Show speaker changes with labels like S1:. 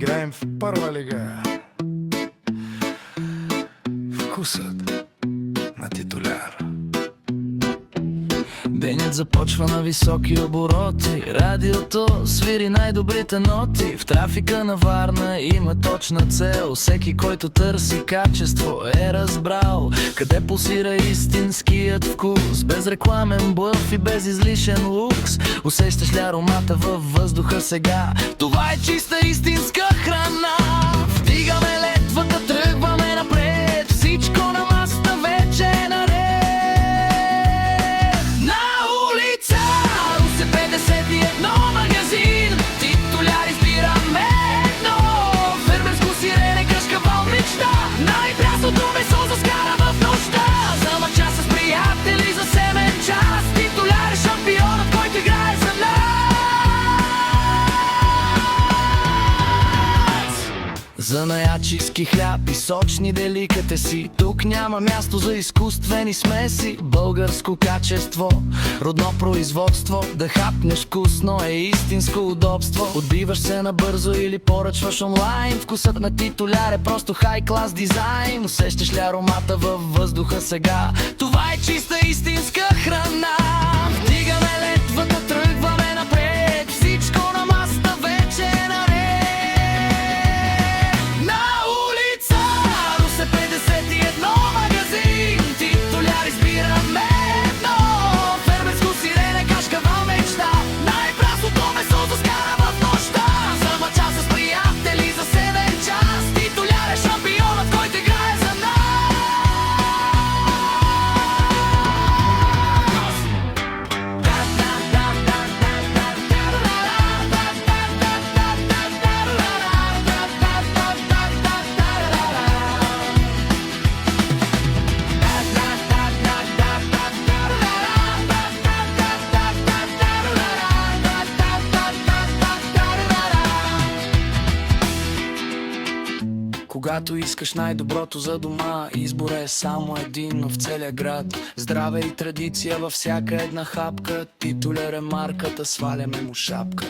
S1: играем в първа лига. Вкусът на титуляр.
S2: Денят започва на високи обороти, радиото свири най-добрите ноти. В трафика на Варна има точна цел, всеки, който търси качество, е разбрал къде пулсира истинският вкус. Без рекламен блъф и без излишен лукс, усещаш ли аромата във въздуха сега? Това е чиста истинска храна. Вдигаме летвата, тръгваме напред, всичко на масата вече е наред. Магазин, титуляр избираме едно. Фермерско сирене, гъшкава мечта, най-прясното месо за скара в нощта. За мача с приятели, за семен час, титуляр е шампионът, който играе за нас. Занаячийски хляб и сочни деликатеси, тук няма място за изкуствени смеси. Българско качество, родно производство, да хапнеш вкусно е истинско удобство. Отбиваш се набързо или поръчваш онлайн, вкусът на титуляр е просто хай-клас дизайн. Усещаш ли аромата във въздуха сега? Това е чиста истинска храна. Вдигаме летвата, тръгваме напред, всичко на масата вече е наред. На улица Русе 51 магазин, титуляр избираме едно. Фермерско сирене, кашкава мечта, най-прясното месо за скара в нощта. За мача с приятели, за 7 час, титуляр е шампионът, който играе за нас. Когато искаш най-доброто за дома, избор е само един в целия град. Здраве и традиция във всяка една хапка, титуляр е марката, сваляме му шапка.